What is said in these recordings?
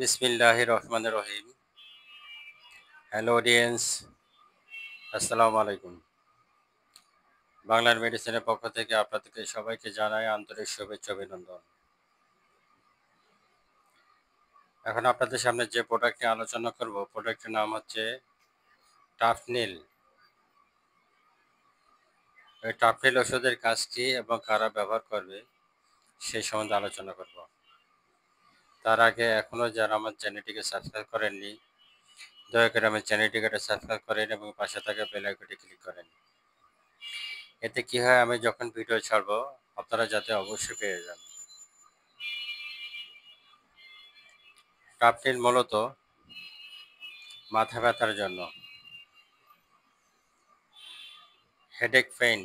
বিসমিল্লাহির রহমানির রহিম। Hello audience, আসসালামু আলাইকুম। বাংলার মেডিসিনের পক্ষ থেকে আপনাদেরকে সবাইকে জানাই আন্তরিক শুভেচ্ছা অভিনন্দন। এখন আপনাদের সামনে যে প্রোডাক্ট নিয়ে আলোচনা করব, প্রোডাক্টের নাম হচ্ছে টাফনিল। এই টাফনিল ওষুধের কাজ কী এবং কারা ব্যবহার করবে সেই সম্বন্ধে আলোচনা করব। তার আগে এখনও যারা আমার চ্যানেলটিকে সাবস্ক্রাইব করেননি, দয়া করে আমার চ্যানেলটিকে সাবস্ক্রাইব করেন এবং পাশে থাকা বেল আইকনটি ক্লিক করেন। এতে কি হয়, আমি যখন ভিডিও ছাড়বো আপনারা যাতে অবশ্যই পেয়ে যান। টাফনিল মূলত মাথা ব্যথার জন্য, হেডেক পেইন,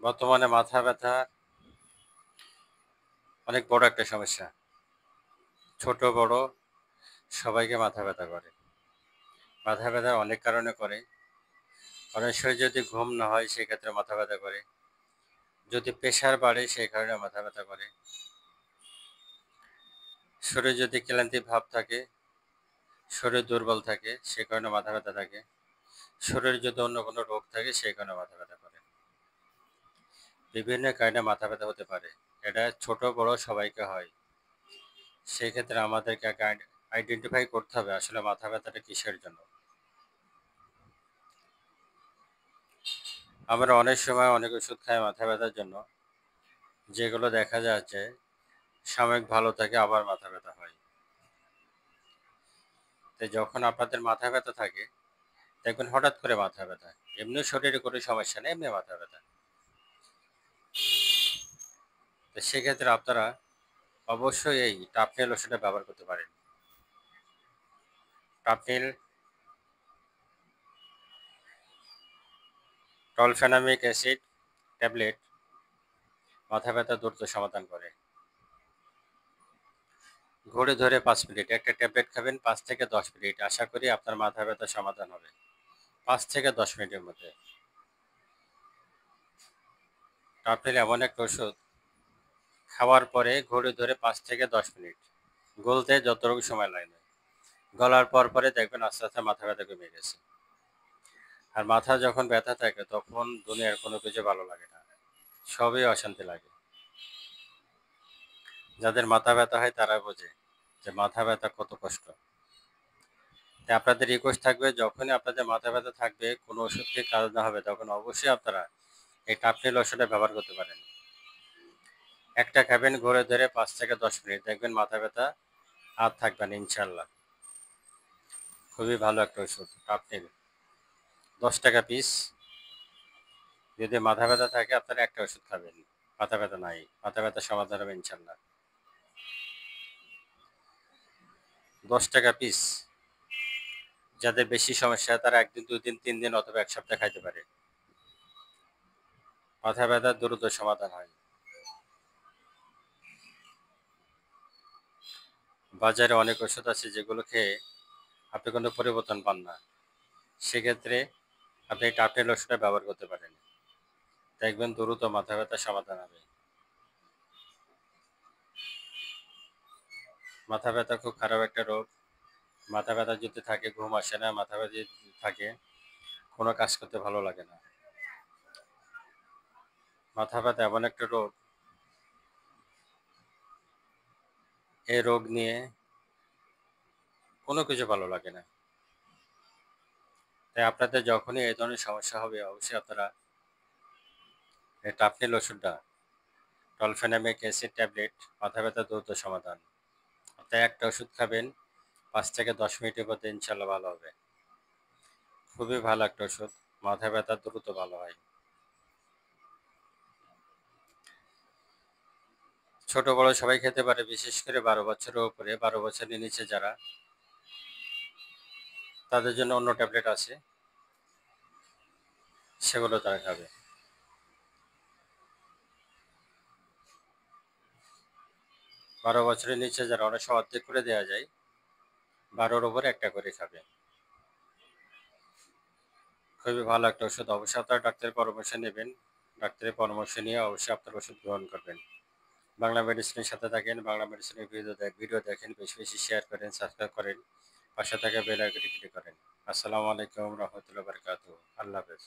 বর্তমানে মাথা ব্যথা অনেক বড় একটা সমস্যা। ছোট বড় সবাইকে মাথা ব্যথা করে। মাথা ব্যথা অনেক কারণে করে। অনেক সময় যদি ঘুম না হয় সেক্ষেত্রে মাথা ব্যথা করে, যদি প্রেশার বাড়ে সেই কারণে মাথা ব্যথা করে, শরীরে যদি ক্লান্তি ভাব থাকে, শরীর দুর্বল থাকে সে কারণে মাথা ব্যথা থাকে, শরীরে যদি অন্য কোনো রোগ থাকে সেই কারণে মাথা ব্যথা করে। বিভিন্ন কারণে মাথা ব্যথা হতে পারে, এটা ছোট বড় সবাইকে হয়। সেই ক্ষেত্রে আমাদেরকে আইডেন্টিফাই করতে হবে আসলে মাথা ব্যথাটা কিসের জন্য। আমরা অনেক সময় অনেক ওষুধ খাই মাথা ব্যথার জন্য, যেগুলো দেখা যাচ্ছে সাময়িক ভালো থাকে আবার মাথা ব্যথা হয়। তো যখন আপনাদের মাথা ব্যথা থাকে দেখবেন হঠাৎ করে মাথা ব্যথা, এমনি শরীরে কোনো সমস্যা নেই, এমনি মাথা ব্যথা। তো সেক্ষেত্রে আপনারা অবশ্যই এই টাপনিল ওষুধটা ব্যবহার করতে পারেন। টাপনিল টলফেনামিক অ্যাসিড ট্যাবলেট মাথা ব্যথা দ্রুত সমাধান করে। ঘড়ি ধরে 5 মিনিট একটা ট্যাবলেট খাবেন, 5 থেকে 10 মিনিট, আশা করি আপনার মাথা ব্যথা সমাধান হবে 5 থেকে 10 মিনিটের মধ্যে। টাপনিল এমন একটা ওষুধ, খাওয়ার পরে ঘড়ি ধরে 5 থেকে 10 মিনিট গলতে যতটুকু সময় লাগে, গলার পর পরে দেখবেন আস্তে আস্তে মাথা ব্যথা কমে গেছে। আর মাথা যখন ব্যথা থাকে তখন দুনিয়ার কোনো কিছু ভালো লাগে না, সবই অশান্তি লাগে। যাদের মাথা ব্যথা হয় তারা বোঝে যে মাথা ব্যথা কত কষ্ট। তাই আপনাদের রিকোয়েস্ট থাকবে, যখনই আপনাদের মাথা ব্যথা থাকবে কোনো ওষুধ খেয়ে কাজ না হবে তখন অবশ্যই আপনারা এই টাপনিল ওষুধটা ব্যবহার করতে পারেন। একটা খাবেন ঘুরে ধরে 5 থেকে 10 মিনিট, দেখবেন মাথা ব্যথা আর থাকবে না ইনশাল্লাহ। খুবই ভালো একটা ওষুধ টাপনিল, 10 টাকা পিস। যদি মাথা ব্যথা থাকে আপনারা একটা ওষুধ খাবেন, মাথা ব্যথা নাই, মাথা ব্যথা সমাধান হবে ইনশাল্লাহ। 10 টাকা পিস। যাদের বেশি সমস্যা তারা 1 দিন 2 দিন 3 দিন অথবা 1 সপ্তাহ খাইতে পারে, মাথা ব্যথা দ্রুত সমাধান হয়। বাজারে অনেক ওষুধ আছে যেগুলো খেয়ে আপনি কোনো পরিবর্তন পান না, সেক্ষেত্রে আপনি এই টাপনিল ওষুধটা ব্যবহার করতে পারেন, দেখবেন দ্রুত মাথা ব্যথার সমাধান হবে। মাথা ব্যথা খুব খারাপ একটা রোগ। মাথা ব্যথা যদি থাকে ঘুম আসে না, মাথা ব্যথা যদি থাকে কোনো কাজ করতে ভালো লাগে না। মাথা ব্যথা এমন একটা রোগ, এই রোগ নিয়ে কোনো কিছু ভালো লাগে না। তাই আপনাদের যখনই এই ধরনের সমস্যা হবে অবশ্যই আপনারা এই টাপনিল ওষুধটা, টলফেনামিক অ্যাসিড ট্যাবলেট, মাথা ব্যথা দ্রুত সমাধান, তাই একটা ওষুধ খাবেন 5 থেকে 10 মিনিটের মধ্যে ইনশাল্লাহ ভালো হবে। খুবই ভালো একটা ওষুধ, মাথা ব্যথা দ্রুত ভালো হয়। ছোট বড় সবাই খেতে পারে, বিশেষ করে 12 বছরের উপরে, 12 বছরের নিচে যারা, তাদের জন্য অন্য ট্যাবলেট আছে, সেগুলো তারা খাবে। 12 বছরের নিচে যারা, অনেক সময় অর্ধেক করে দেওয়া যায়, 12-র উপরে একটা করে খাবে। খুবই ভালো একটা ওষুধ, অবশ্যই আপনারা ডাক্তারের পরামর্শ নেবেন। ডাক্তারের পরামর্শ নিয়ে অবশ্যই আপনার ওষুধ গ্রহণ করবেন। বাংলা মেডিসিনের সাথে থাকেন, বাংলা মেডিসিনের ভিডিও দেখেন, বেশি বেশি শেয়ার করেন, সাবস্ক্রাইব করেন, পাশে থাকা বেল আইকনটি ক্লিক করেন। আসসালামু আলাইকুম রহমতুল্লাহ বারকাতুহু। আল্লাহ হাফেজ।